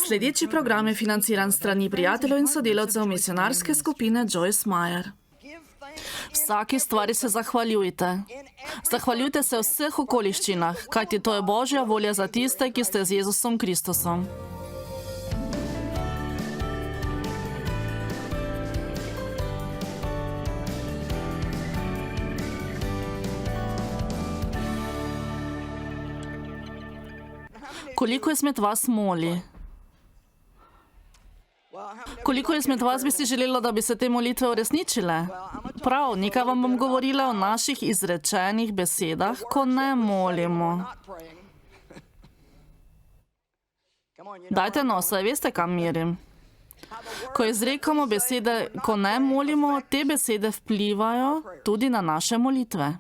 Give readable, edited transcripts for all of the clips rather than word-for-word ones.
Sledeči program je financiran strani prijateljev in sodelavcev misionarske skupine Joyce Meyer. Vsaki stvari se zahvaljujte. Zahvaljujte se v vseh okoliščinah, kajti to je Božja volja za tiste, ki ste z Jezusom Kristusom. Koliko izmed vas moli? Koliko izmed vas bi si želelo, da bi se te molitve uresničile? Prav, nekaj vam bom govorila o naših izrečenih besedah, ko ne molimo. Dajte no, saj veste, kam merim. Ko izrekamo besede, ko ne molimo, te besede vplivajo tudi na naše molitve.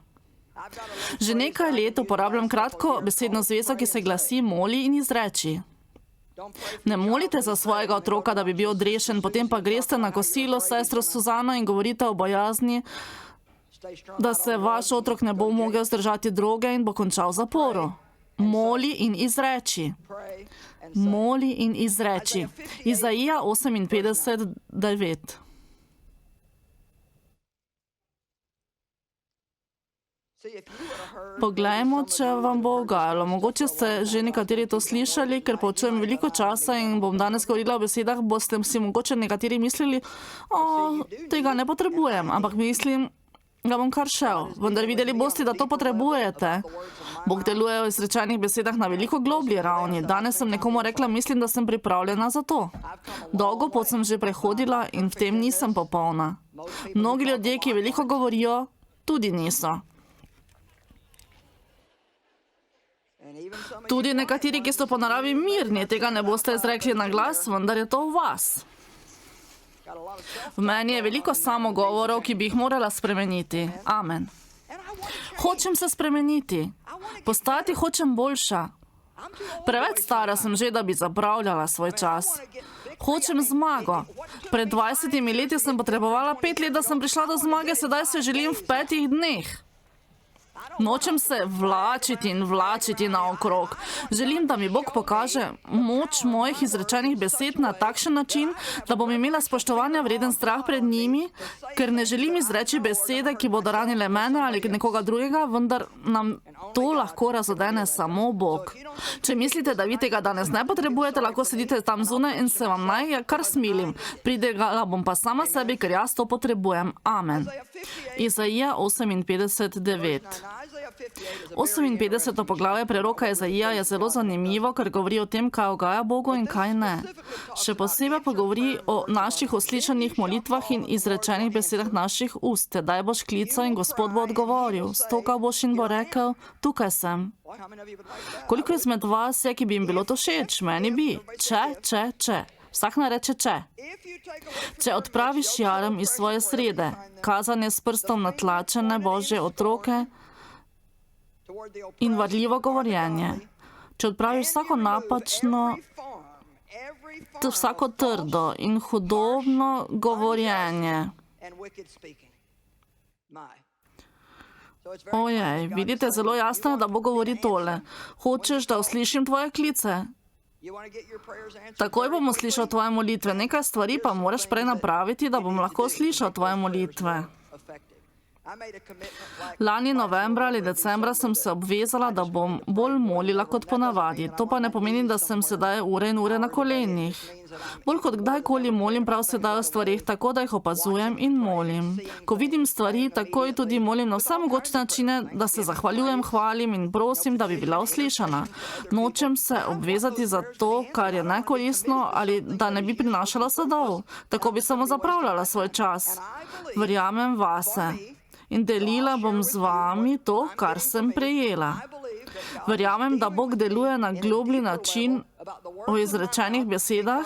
Že nekaj let uporabljam kratko besedno zvezo, ki se glasi moli in izreči. Ne molite za svojega otroka, da bi bil odrešen, potem pa greste na kosilo s sestro Suzano in govorite o bojazni, da se vaš otrok ne bo mogel zdržati droge in bo končal v zaporu. Moli in izreči. Moli in izreči. Izaija 58:9. Poglejmo, če vam bo ugajalo. Mogoče ste že nekateri to slišali, ker poučujem veliko časa in bom danes govorila o besedah, boste si mogoče nekateri mislili, tega ne potrebujem, ampak mislim, da bom kar šel. Vendar videli boste, da to potrebujete. Bog deluje v izrečenih besedah na veliko globlji ravni. Danes sem nekomu rekla, mislim, da sem pripravljena za to. Dolgo pot sem že prehodila in v tem nisem popolna. Mnogi ljudje, ki veliko govorijo, tudi niso. Tudi nekateri, ki so po naravi mirni, tega ne boste izrekli na glas, vendar je to v vas. V meni je veliko samogovorov, ki bi jih morala spremeniti. Amen. Hočem se spremeniti. Postati hočem boljša. Preveč stara sem že, da bi zapravljala svoj čas. Hočem zmago. Pred 20 leti sem potrebovala 5 let, da sem prišla do zmage, sedaj se želim v 5 dneh. Nočem se vlačiti naokrog. Želim, da mi Bog pokaže moč mojih izrečenih besed na takšen način, da bom imela spoštovanja vreden strah pred njimi, ker ne želim izreči besede, ki bodo ranile mene ali nekoga drugega, vendar nam to lahko razodene samo Bog. Če mislite, da vi tega danes ne potrebujete, lahko sedite tam zunaj in se vam naj kar smilim. Pridegala bom pa sama sebi, ker jaz to potrebujem. Amen. Izaija 58:9. 58. poglavje preroka Izaija je zelo zanimivo, ker govori o tem, kaj ugaja Bogu in kaj ne. Še posebej pa govori o naših uslišanih molitvah in izrečenih besedah naših ust. Tedaj boš klical in Gospod bo odgovoril. Stokal boš in bo rekel, tukaj sem. Koliko izmed vas je, ki bi jim bilo to všeč? Meni bi. Če. Vsak naj reče če. Če odpraviš jarem iz svoje srede, kazanje s prstom na tlačene Božje otroke in varljivo govorjenje. Če odpraviš vsako napačno, vsako trdo in hudobno govorjenje. Ojej, vidite, zelo jasno je, da Bog govori tole. Hočeš, da uslišim tvoje klice? Takoj bom slišal tvoje molitve. Nekaj stvari pa moraš prej napraviti, da bom lahko slišal tvoje molitve. Lani novembra ali decembra sem se obvezala, da bom bolj molila kot ponavadi. To pa ne pomeni, da sem sedaj ure in ure na kolenih. Bolj kot kdajkoli molim prav sedaj o stvarih, tako da jih opazujem in molim. Ko vidim stvari, takoj tudi molim na vse mogoče načine, da se zahvaljujem, hvalim in prosim, da bi bila uslišana. Nočem se obvezati za to, kar je nekoristno ali da ne bi prinašala sadov. Tako bi samo zapravljala svoj čas. Verjamem vase. In delila bom z vami to, kar sem prejela. Verjamem, da Bog deluje na globlji način o izrečenih besedah,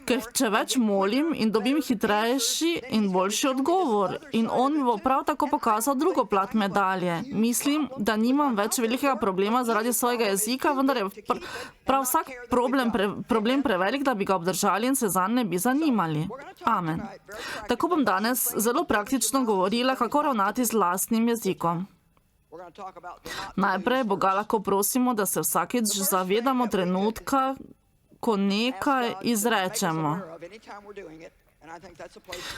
ker če več molim in dobim hitrejši in boljši odgovor. In on mi bo prav tako pokazal drugo plat medalje. Mislim, da nimam več velikega problema zaradi svojega jezika, vendar je prav vsak problem prevelik, da bi ga obdržali in se zanj ne bi zanimali. Amen. Tako bom danes zelo praktično govorila, kako ravnati z lastnim jezikom. Najprej Boga lahko prosimo, da se vsakič zavedamo trenutka, ko nekaj izrečemo.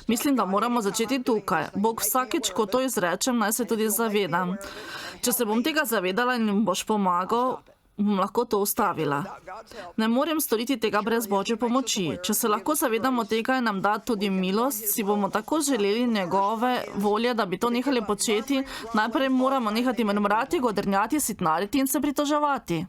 Mislim, da moramo začeti tukaj. Bog vsakič, ko to izrečem, naj se tudi zavedam. Če se bom tega zavedala in mi boš pomagal, bom lahko to ustavila. Ne morem storiti tega brez Božje pomoči. Če se lahko zavedamo tega in nam da tudi milost, si bomo tako želeli njegove volje, da bi to nehali početi, najprej moramo nehati mrmrati, godrnjati, sitnariti in se pritoževati.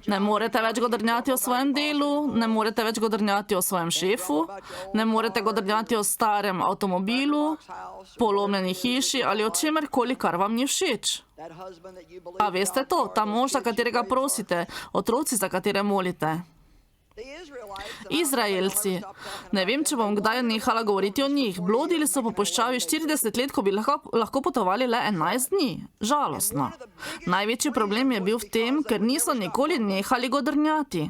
Ne morete več godrnjati o svojem delu, ne morete več godrnjati o svojem šefu, ne morete godrnjati o starem avtomobilu, polomljeni hiši ali o čemerkoli, kar vam ni všeč. A veste to, ta mož, za katerega prosite, otroci, za katere molite. Izraelci. Ne vem, če bom kdaj nehala govoriti o njih. Blodili so po puščavi 40 let, ko bi lahko potovali le 11 dni. Žalostno. Največji problem je bil v tem, ker niso nikoli nehali godrnjati.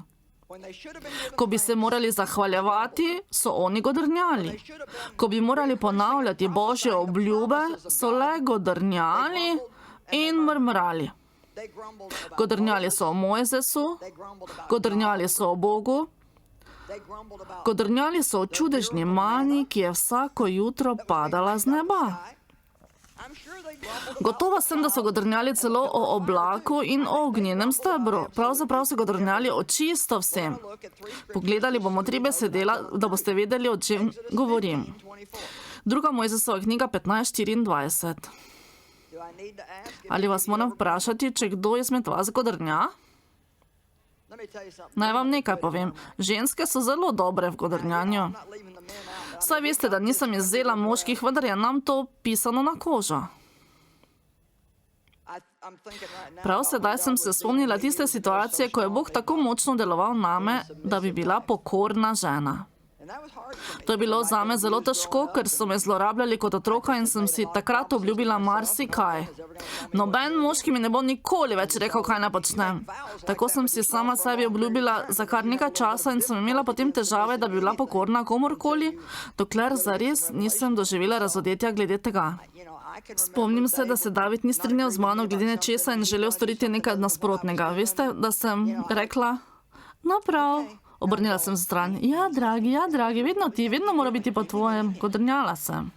Ko bi se morali zahvaljevati, so oni godrnjali. Ko bi morali ponavljati Božje obljube, so le godrnjali in mrmrali. Godrnjali so o Mojzesu, godrnjali so o Bogu, godrnjali so o čudežni mani, ki je vsako jutro padala z neba. Gotova sem, da so godrnjali celo o oblaku in o ognjenem stebru. Pravzaprav so godrnjali o čisto vsem. Pogledali bomo 3 besedila, da boste vedeli, o čem govorim. 2. Mojzesova knjiga 15:24. Ali vas moram vprašati, če kdo izmed vas godrnja? Naj vam nekaj povem. Ženske so zelo dobre v godrnjanju. Saj veste, da nisem izvzela moških, vendar je nam to pisano na kožo. Prav sedaj sem se spomnila tiste situacije, ko je Bog tako močno deloval name, da bi bila pokorna žena. To je bilo zame zelo težko, ker so me zlorabljali kot otroka in sem si takrat obljubila marsikaj. Noben moški mi ne bo nikoli več rekel, kaj naj počnem. Tako sem si sama sebi obljubila za kar nekaj časa in sem imela potem težave, da bi bila pokorna komorkoli, dokler zares nisem doživela razodetja glede tega. Spomnim se, da se David ni strinjal z mano glede nečesa in želel storiti nekaj nasprotnega. Veste, da sem rekla, no prav. Obrnila sem stran. Ja, dragi, vedno mora biti po tvojem. Godrnjala sem.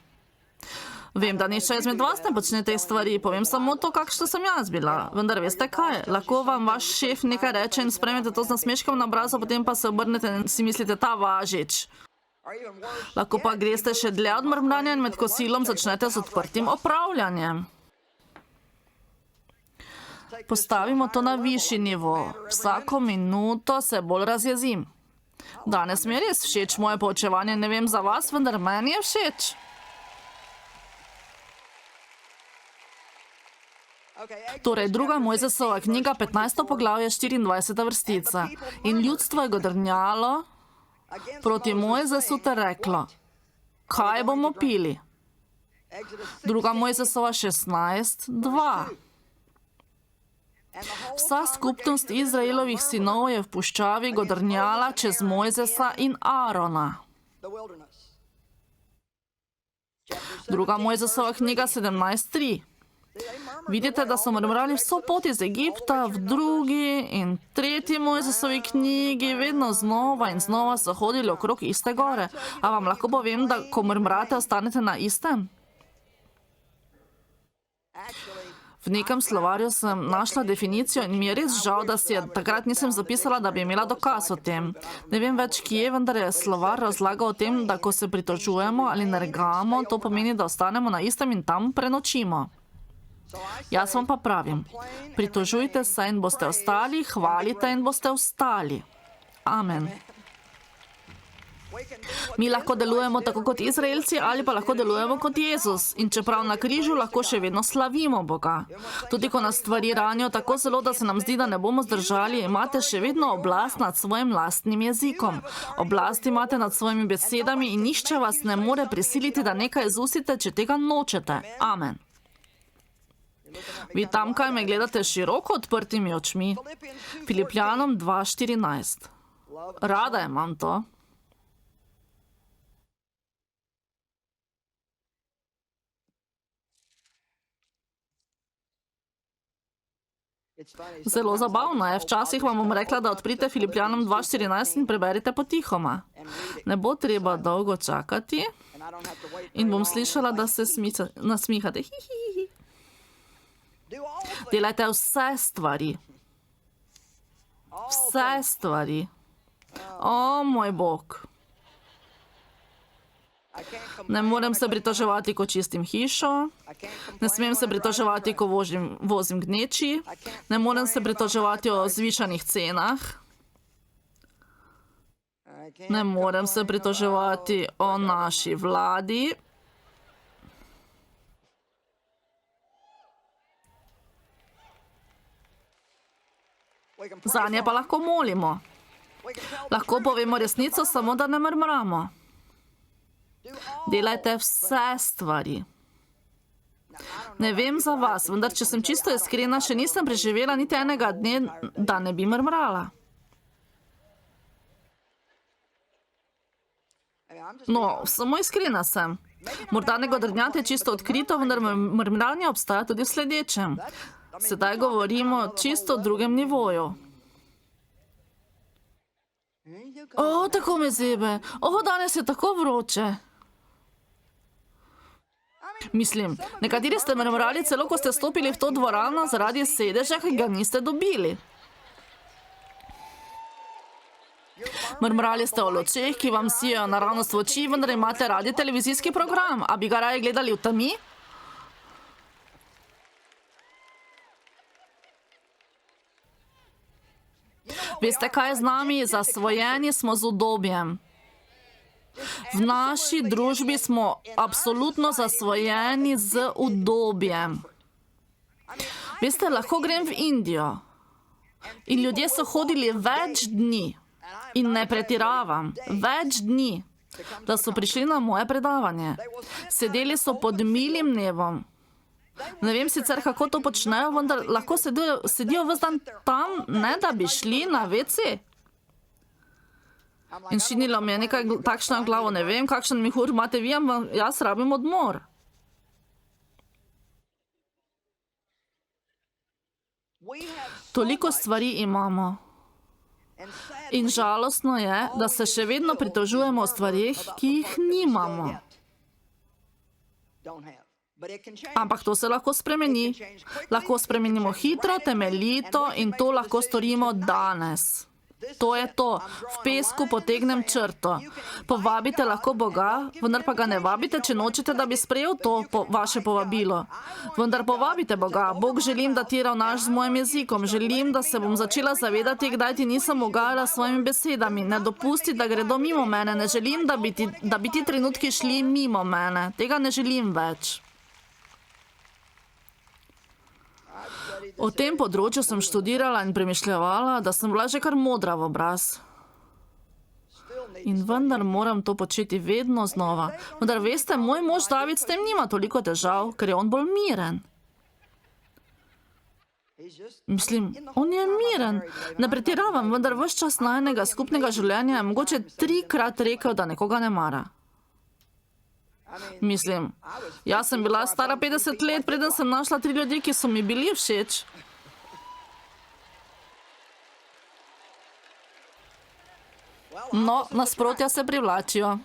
Vem, da nišče izmed vas ne počne te stvari, povem samo to, kakšna sem jaz bila. Vendar veste kaj, lahko vam vaš šef nekaj reče in spremete to z nasmeškom na obrazu, potem pa se obrnete in si mislite, ta važič. Lahko pa greste še dlje od mrmranja in med kosilom začnete z odprtim opravljanjem. Postavimo to na višji nivo. Vsako minuto se bolj razjezim. Danes mi je res všeč moje poučevanje, ne vem za vas, vendar meni je všeč. Torej, 2. Mojzesova knjiga, 15. poglavje, 24. vrstica. In ljudstvo je godrnjalo proti Mojzesu ter reklo, kaj bomo pili? 2. Mojzesova 16:2. Vsa skupnost Izraelovih sinov je v puščavi godrnjala čez Mojzesa in Arona. 2. Mojzesova knjiga 17:3. Vidite, da so mrmrali vso pot iz Egipta, v 2. in 3. Mojzesovi knjigi, vedno znova in znova so hodili okrog iste gore. A vam lahko povem, da ko mrmrate, ostanete na istem? V nekem slovarju sem našla definicijo in mi je res žal, da si takrat nisem zapisala, da bi imela dokaz o tem. Ne vem več kje, vendar je slovar razlagal o tem, da ko se pritožujemo ali nergamo, to pomeni, da ostanemo na istem in tam prenočimo. Jaz vam pa pravim, pritožujte se in boste ostali, hvalite in boste ostali. Amen. Mi lahko delujemo tako kot Izraelci ali pa lahko delujemo kot Jezus. In čeprav na križu lahko še vedno slavimo Boga. Tudi ko nas stvari ranijo tako zelo, da se nam zdi, da ne bomo zdržali, imate še vedno oblast nad svojim lastnim jezikom. Oblast imate nad svojimi besedami in nihče vas ne more prisiliti, da nekaj izusite, če tega nočete. Amen. Vi tamkaj me gledate široko odprtimi očmi. Filipljanom 2:14. Rada imam to. Zelo zabavno je. Včasih vam bom rekla, da odprite Filipljanom 2.14 in preberite potihoma. Ne bo treba dolgo čakati in bom slišala, da se nasmihate. Delajte vse stvari. Vse stvari. O, moj Bog. Ne morem se pritoževati, ko čistim hišo. Ne smem se pritoževati, ko vozim gneči. Ne morem se pritoževati o zvišanih cenah. Ne morem se pritoževati o naši vladi. Zanje pa lahko molimo. Lahko povemo resnico, samo da ne mrmramo. Delajte vse stvari. Ne vem za vas, vendar če sem čisto iskrena, še nisem preživela niti enega dne, da ne bi mrmrala. No, samo iskrena sem. Morda ne godrnjate čisto odkrito, vendar mrmranje obstaja tudi v sledečem. Sedaj govorimo čisto o drugem nivoju. O, tako me zebe. O, danes je tako vroče. Mislim, nekateri ste mrmrali celo, ko ste stopili v to dvorano zaradi sedeža, ki ga niste dobili. Mrmrali ste o lučeh, ki vam sijejo naravnost v oči, vendar imate radi televizijski program. A bi ga raje gledali v temi? Veste, kaj je z nami? Zasvojeni smo z udobjem. V naši družbi smo absolutno zasvojeni z udobjem. Veste, lahko grem v Indijo in ljudje so hodili več dni in ne pretiravam, več dni, da so prišli na moje predavanje. Sedeli so pod milim nebom. Ne vem sicer, kako to počnejo, vendar lahko sedijo ves dan tam, ne da bi šli na WC. In šinilo mi je nekaj takšno v glavo, ne vem, kakšen mihur imate vi, ampak jaz rabim odmor. Toliko stvari imamo. In žalostno je, da se še vedno pritožujemo o stvarih, ki jih nimamo. Ampak to se lahko spremeni. Lahko spremenimo hitro, temeljito in to lahko storimo danes. To je to. V pesku potegnem črto. Povabite lahko Boga, vendar pa ga ne vabite, če nočete, da bi sprejel to vaše povabilo. Vendar povabite Boga. Bog, želim, da ti ravnaš z mojim jezikom. Želim, da se bom začela zavedati, kdaj ti nisem ugajala s svojimi besedami. Ne dopusti, da gredo mimo mene. Ne želim, da bi ti trenutki šli mimo mene. Tega ne želim več. O tem področju sem študirala in premišljala, da sem bila že kar modra v obraz. In vendar moram to početi vedno znova. Vendar veste, moj mož David s tem nima toliko težav, ker je on bolj miren. Mislim, on je miren. Ne pretiravam, vendar ves čas najinega skupnega življenja je mogoče 3-krat rekel, da nekoga ne mara. Mislim, jaz sem bila stara 50 let, preden sem našla 3 ljudi, ki so mi bili všeč. No, nasprotja se privlačijo.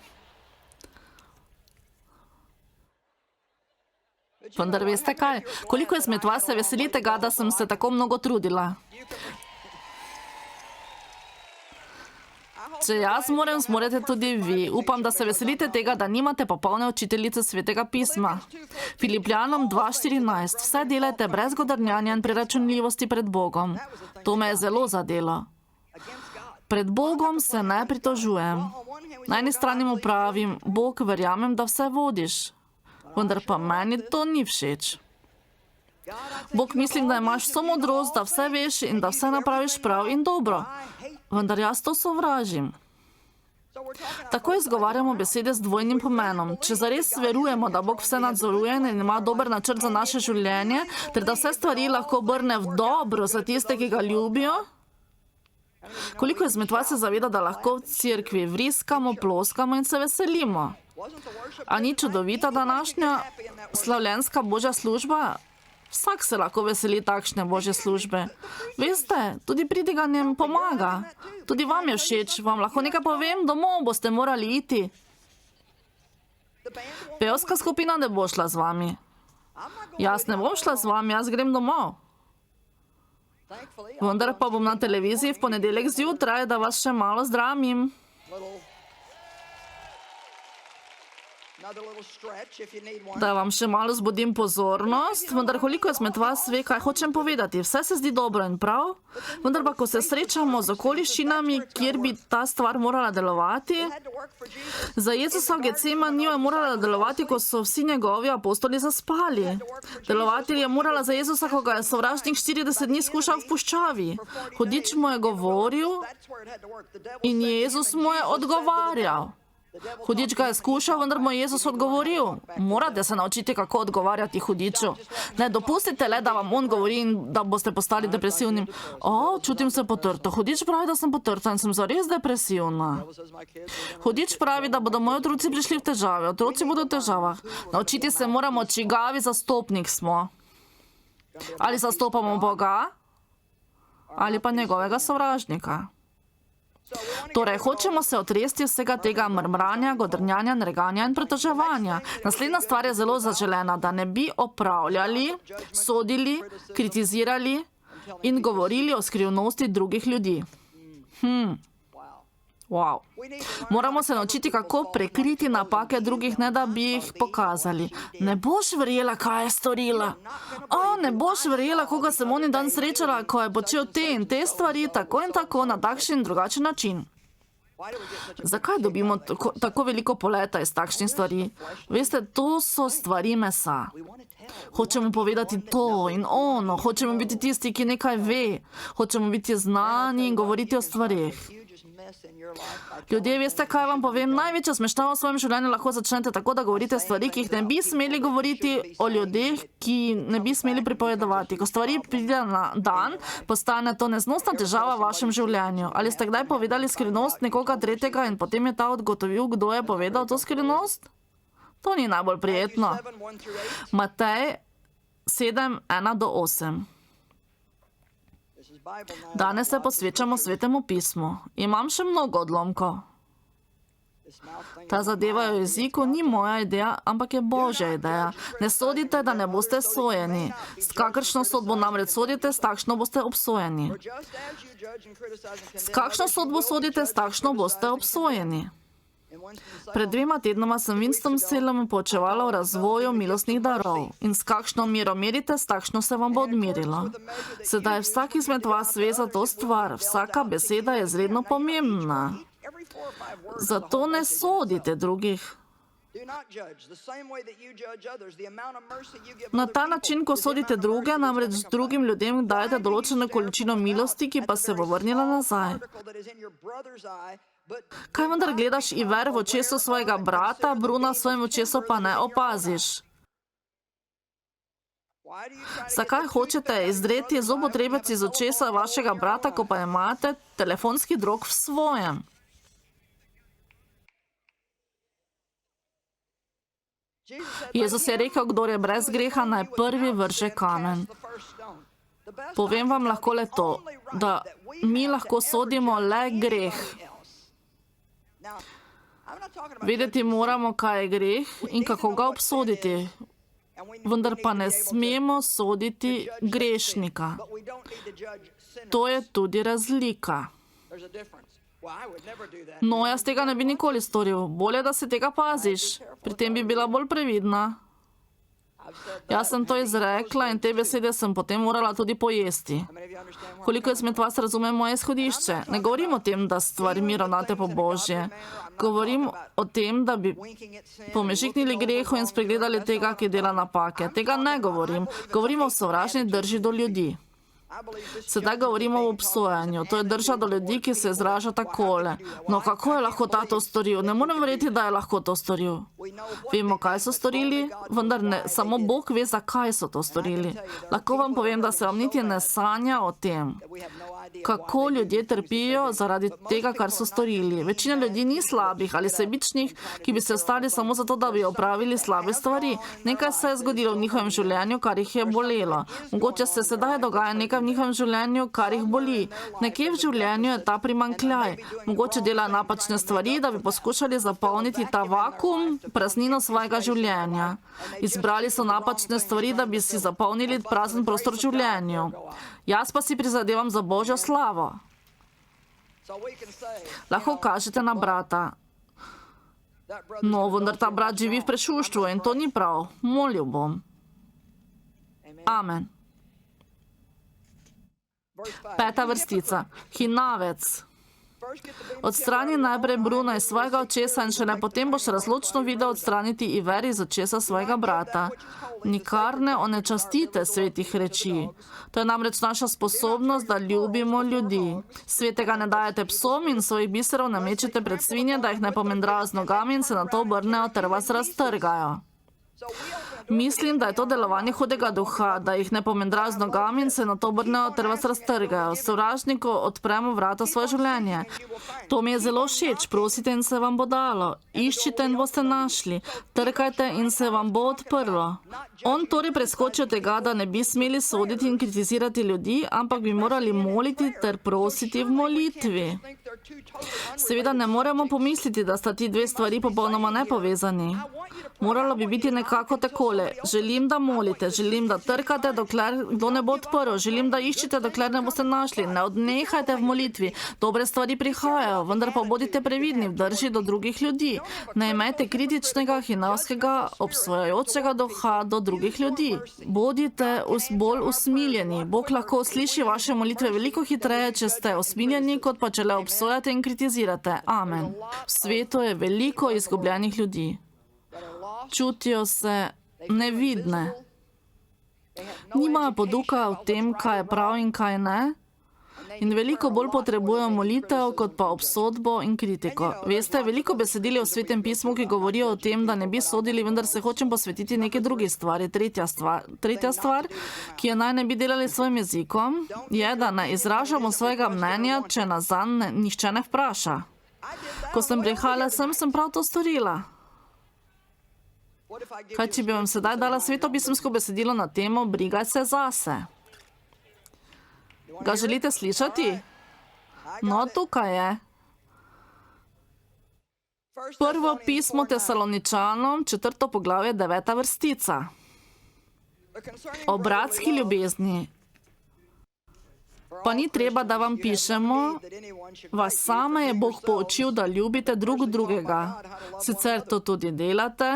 Vendar veste kaj? Koliko izmed vas se veseli tega, da sem se tako mnogo trudila? Če jaz zmorem, zmorete tudi vi. Upam, da se veselite tega, da nimate popolne učiteljice Svetega pisma. Filipljanom 2.14. Vse delajte brez godrnjanja in preračunljivosti pred Bogom. To me je zelo zadelo. Pred Bogom se ne pritožujem. Na eni strani mu pravim, Bog, verjamem, da vse vodiš. Vendar pa meni to ni všeč. Bog, mislim, da imaš vso modrost, da vse veš in da vse napraviš prav in dobro. Vendar jaz to sovražim. Tako izgovarjamo besede z dvojnim pomenom. Če zares verujemo, da Bog vse nadzoruje in ima dober načrt za naše življenje, ter da vse stvari lahko obrne v dobro za tiste, ki ga ljubijo, koliko izmed vas se zaveda, da lahko v cerkvi vriskamo, ploskamo in se veselimo? A ni čudovita današnja slavljenska božja služba? Vsak se lahko veseli takšne božje službe. Veste, tudi pridiganje pomaga. Tudi vam je všeč, vam lahko nekaj povem, domov boste morali iti. Pevska skupina ne bo šla z vami. Jaz ne bom šla z vami, jaz grem domov. Vendar pa bom na televiziji v ponedeljek zjutraj, da vas še malo zdravim. Da vam še malo zbudim pozornost, vendar koliko izmed vas ve, kaj hočem povedati. Vse se zdi dobro in prav, vendar pa ko se srečamo z okoliščinami, kjer bi ta stvar morala delovati, za Jezusa v Getsemaniju je morala delovati, ko so vsi njegovi apostoli zaspali. Delovati je morala za Jezusa, ko ga je sovražnik 40 dni skušal v puščavi. Hudič mu je govoril in Jezus mu je odgovarjal. Hudič ga je skušal, vendar mu je Jezus odgovoril. Morate se naučiti, kako odgovarjati hudiču. Ne dopustite le, da vam on govori in da boste postali depresivni. Čutim se potrto. Hudič pravi, da sem potrta in sem zares depresivna. Hudič pravi, da bodo moji otroci prišli v težave. Otroci bodo v težavah. Naučiti se moramo, čigavi zastopnik smo. Ali zastopamo Boga, ali pa njegovega sovražnika. Torej, hočemo se otresti vsega tega mrmranja, godrnjanja, nerganja in pretoževanja. Naslednja stvar je zelo zaželena, da ne bi opravljali, sodili, kritizirali in govorili o skrivnosti drugih ljudi. Wow. Moramo se naučiti, kako prekriti napake drugih, ne da bi jih pokazali. Ne boš verjela, kaj je storila. Ne boš verjela, koga sem oni dan srečala, ko je počel te in te stvari, tako in tako, na takšen in drugačen način. Zakaj dobimo tako veliko poleta iz takšnih stvari? Veste, to so stvari mesa. Hočemo povedati to in ono, hočemo biti tisti, ki nekaj ve, hočemo biti znani in govoriti o stvarih. Ljudje, veste, kaj vam povem? Največja smešna v svojem življenju lahko začnete tako, da govorite stvari, ki jih ne bi smeli govoriti, o ljudeh, ki ne bi smeli pripovedovati. Ko stvari pride na dan, postane to neznosna težava v vašem življenju. Ali ste kdaj povedali skrivnost nekoga tretjega in potem je ta odgotovil, kdo je povedal to skrivnost? To ni najbolj prijetno. Matej 7:1-8. Danes se posvečamo Svetemu pismu. Imam še mnogo odlomkov. Ta zadeva o jeziku ni moja ideja, ampak je Božja ideja. Ne sodite, da ne boste sojeni. S kakršno sodbo namreč sodite, s takšno boste obsojeni. S kakšno sodbo sodite, s takšno boste obsojeni. Pred 2 tednoma sem Winston Salem poučevala o razvoju milostnih darov. In s kakšno mero merite, s takšno se vam bo odmerilo. Sedaj vsak izmed vas ve za to stvar. Vsaka beseda je izredno pomembna. Zato ne sodite drugih. Na ta način, ko sodite druge, namreč drugim ljudem dajete določeno količino milosti, ki pa se bo vrnila nazaj. Kaj vendar gledaš Iver v očesu svojega brata, Bruna v svojem očesu pa ne opaziš? Zakaj hočete izdreti zobotrebec iz očesa vašega brata, ko pa imate telefonski drog v svojem? Jezus je rekel, kdor je brez greha, naj prvi vrže kamen. Povem vam lahko le to, da mi lahko sodimo le greh. Vedeti moramo, kaj je greh in kako ga obsoditi. Vendar pa ne smemo soditi grešnika. To je tudi razlika. No, jaz tega ne bi nikoli storil. Bolje, da se tega paziš. Pri tem bi bila bolj previdna. Jaz sem to izrekla in te besede sem potem morala tudi pojesti. Koliko izmed vas razume moje izhodišče? Ne govorim o tem, da stvarmi ravnate po Božje. Govorim o tem, da bi pomežiknili grehu in spregledali tega, ki dela napake. Tega ne govorim. Govorim o sovražni drži do ljudi. Sedaj govorimo o obsojanju. To je drža do ljudi, ki se izraža takole. No, kako je lahko ta to storil? Ne morem verjeti, da je lahko to storil. Vemo, kaj so storili, vendar ne, samo Bog ve, zakaj so to storili. Lahko vam povem, da se vam niti ne sanja o tem. kako ljudje trpijo zaradi tega, kar so storili. Večina ljudi ni slabih ali sebičnih, ki bi se ostali samo zato, da bi opravili slabe stvari. Nekaj se je zgodilo v njihovem življenju, kar jih je bolelo. Mogoče se sedaj dogaja nekaj v njihovem življenju, kar jih boli. Nekje v življenju je ta primanjkljaj. Mogoče delajo napačne stvari, da bi poskušali zapolniti ta vakuum, praznino svojega življenja. Izbrali so napačne stvari, da bi si zapolnili prazen prostor v življenju. Jaz pa si prizadevam za Božjo slavo. Lahko kažete na brata. No, vendar ta brat živi v prešuštvu in to ni prav. Molil bom. Amen. 5. vrstica. Hinavec. Odstrani najprej Bruna iz svojega očesa in šele potem boš razločno videl odstraniti Iver iz očesa svojega brata. Nikar ne onečastite svetih reči. To je namreč naša sposobnost, da ljubimo ljudi. Svetega ne dajete psom in svojih biserov ne mečete pred svinje, da jih ne pomendrajo z nogami in se na to obrnejo ter vas raztrgajo. Mislim, da je to delovanje hudega duha, da jih ne pomendrajo z nogami in se na to obrnejo ter vas raztrgajo. Sovražniku odpremo vrata svoje življenje. To mi je zelo všeč. Prosite in se vam bo dalo. Iščite in boste našli. Trkajte in se vam bo odprlo. On torej preskoči od tega, da ne bi smeli soditi in kritizirati ljudi, ampak bi morali moliti ter prositi v molitvi. Seveda ne moremo pomisliti, da sta ti dve stvari popolnoma nepovezani. Moralo bi biti nekako takole. Želim, da molite, želim, da trkate, dokler kdo ne bo odprl, želim, da iščite, dokler ne boste našli. Ne odnehajte v molitvi. Dobre stvari prihajajo, vendar pa bodite previdni v drži do drugih ljudi. Ne imejte kritičnega, hinavskega, obsojajočega duha do drugih ljudi. Bodite bolj usmiljeni. Bog lahko sliši vaše molitve veliko hitreje, če ste usmiljeni, kot pa če le obsojate in kritizirate. Amen. V svetu je veliko izgubljenih ljudi. Čutijo se nevidne. Nimajo poduka v tem, kaj je prav in kaj ne. In veliko bolj potrebujejo molitev, kot pa obsodbo in kritiko. Veste, veliko besedil je v Svetem pismu, ki govorijo o tem, da ne bi sodili, vendar se hočem posvetiti neke druge stvari. Tretja stvar, ki jo naj ne bi delali s svojim jezikom, je, da ne izražamo svojega mnenja, če nas zanj nihče ne vpraša. Ko sem prihajala sem prav to storila. Kaj, če bi vam sedaj dala svetopisemsko besedilo na temo Brigaj se zase? Ga želite slišati? No, tukaj je. Prvo pismo Tesaloničanom, 4. poglavje, 9. vrstica. O bratski ljubezni. Pa ni treba, da vam pišemo, vas same je Bog poučil, da ljubite drug drugega. Sicer to tudi delate,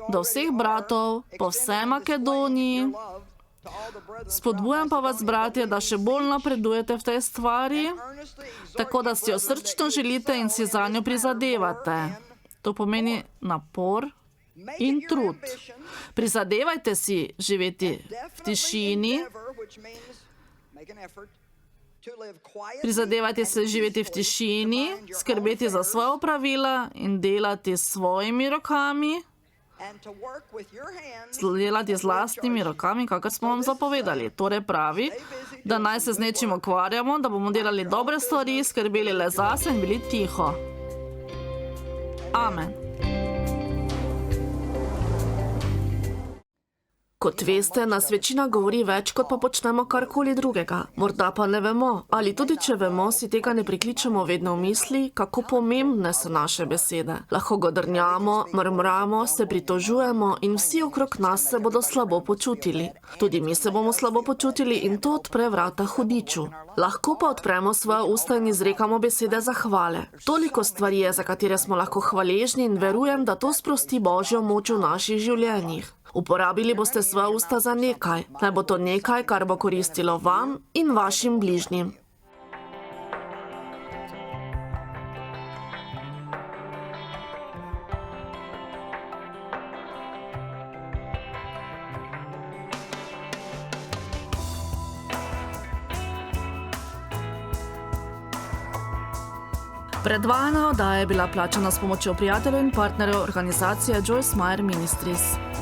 do vseh bratov, po vsej Makedoniji. Spodbujam pa vas, bratje, da še bolj napredujete v tej stvari, tako da si jo srčno želite in si zanjo prizadevate. To pomeni napor in trud. Prizadevajte si živeti v tišini, prizadevajte se živeti v tišini, skrbeti za svoja opravila in delati s svojimi rokami, delati z lastnimi rokami, kakor smo vam zapovedali. Torej pravi, da naj se z nečim ukvarjamo, da bomo delali dobre stvari, skrbeli le zase in bili tiho. Amen. Kot veste, nas večina govori več, kot pa počnemo karkoli drugega. Morda pa ne vemo, ali tudi če vemo, si tega ne prikličemo vedno v misli, kako pomembne so naše besede. Lahko godrnjamo, mrmramo, se pritožujemo in vsi okrog nas se bodo slabo počutili. Tudi mi se bomo slabo počutili in to odpre vrata hudiču. Lahko pa odpremo svoja usta in izrekamo besede zahvale. Toliko stvari je, za katere smo lahko hvaležni in verujem, da to sprosti Božjo moč v naših življenjih. Uporabili boste svoja usta za nekaj. Naj bo to nekaj, kar bo koristilo vam in vašim bližnjim. Predvajana oddaja je bila plačana s pomočjo prijateljev in partnerjev organizacije Joyce Meyer Ministries.